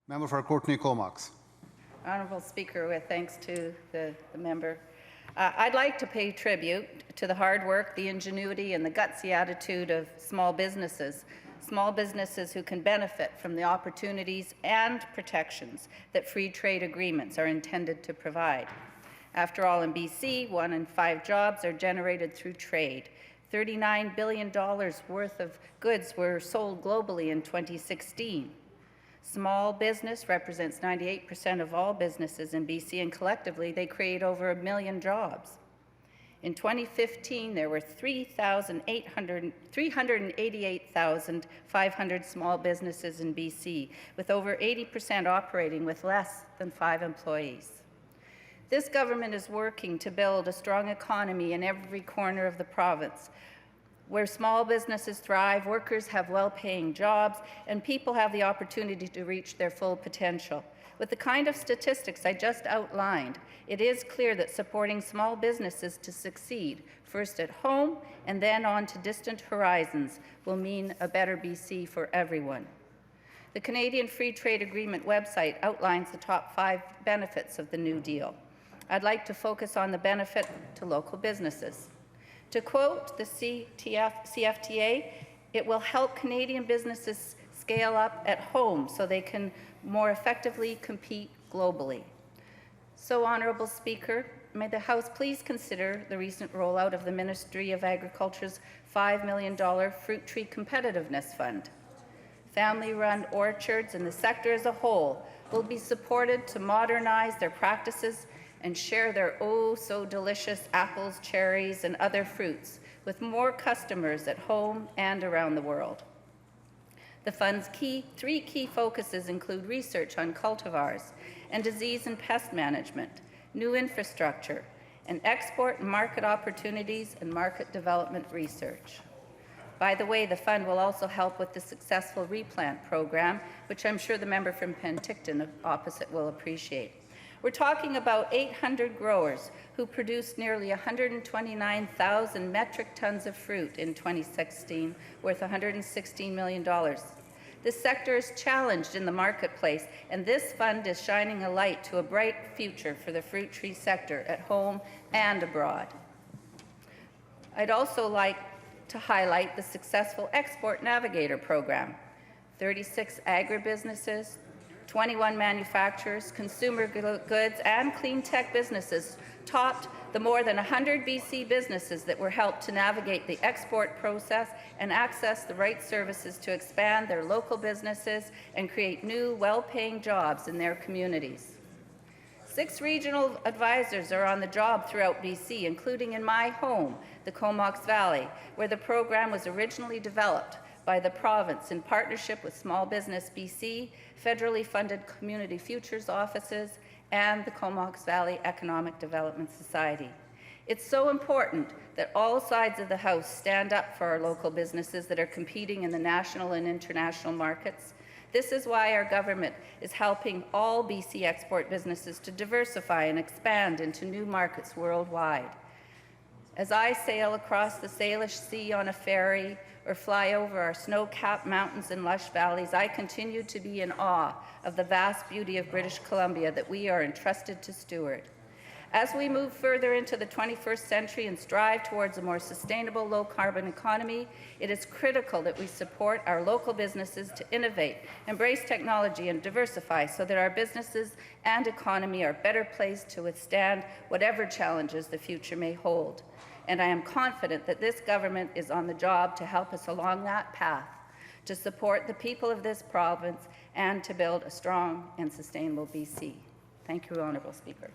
Member for Courtenay-Comox. Honourable Speaker, with thanks to the member, I'd like to pay tribute to the hard work, the ingenuity and the gutsy attitude of small businesses who can benefit from the opportunities and protections that free trade agreements are intended to provide. After all, in BC, 1 in 5 jobs are generated through trade. $39 billion worth of goods were sold globally in 2016. Small business represents 98% of all businesses in BC, and collectively they create over 1 million jobs. In 2015, there were 388,500 small businesses in BC, with over 80% operating with less than 5 employees. This government is working to build a strong economy in every corner of the province. Where small businesses thrive, workers have well-paying jobs, and people have the opportunity to reach their full potential. With the kind of statistics I just outlined, it is clear that supporting small businesses to succeed, first at home and then on to distant horizons, will mean a better BC for everyone. The Canadian Free Trade Agreement website outlines the top 5 benefits of the New Deal. I'd like to focus on the benefit to local businesses. To quote the CFTA, it will help Canadian businesses scale up at home so they can more effectively compete globally. So, Honourable Speaker, may the House please consider the recent rollout of the Ministry of Agriculture's $5 million Fruit Tree Competitiveness Fund. Family-run orchards and the sector as a whole will be supported to modernize their practices and share their oh-so-delicious apples, cherries, and other fruits with more customers at home and around the world. The fund's 3 key focuses include research on cultivars and disease and pest management, new infrastructure, and export and market opportunities and market development research. By the way, the fund will also help with the successful replant program, which I'm sure the member from Penticton opposite will appreciate. We're talking about 800 growers who produced nearly 129,000 metric tons of fruit in 2016, worth $116 million. This sector is challenged in the marketplace, and this fund is shining a light to a bright future for the fruit tree sector at home and abroad. I'd also like to highlight the successful Export Navigator program. 36 agribusinesses, 21 manufacturers, consumer goods, and clean tech businesses topped the more than 100 BC businesses that were helped to navigate the export process and access the right services to expand their local businesses and create new, well-paying jobs in their communities. 6 regional advisors are on the job throughout BC, including in my home, the Comox Valley, where the program was originally developed by the province in partnership with Small Business BC, federally funded Community Futures offices, and the Comox Valley Economic Development Society. It's so important that all sides of the House stand up for our local businesses that are competing in the national and international markets. This is why our government is helping all BC export businesses to diversify and expand into new markets worldwide. As I sail across the Salish Sea on a ferry or fly over our snow-capped mountains and lush valleys, I continue to be in awe of the vast beauty of British Columbia that we are entrusted to steward. As we move further into the 21st century and strive towards a more sustainable, low-carbon economy, it is critical that we support our local businesses to innovate, embrace technology, and diversify so that our businesses and economy are better placed to withstand whatever challenges the future may hold. And I am confident that this government is on the job to help us along that path, to support the people of this province, and to build a strong and sustainable BC. Thank you, Honourable Speaker.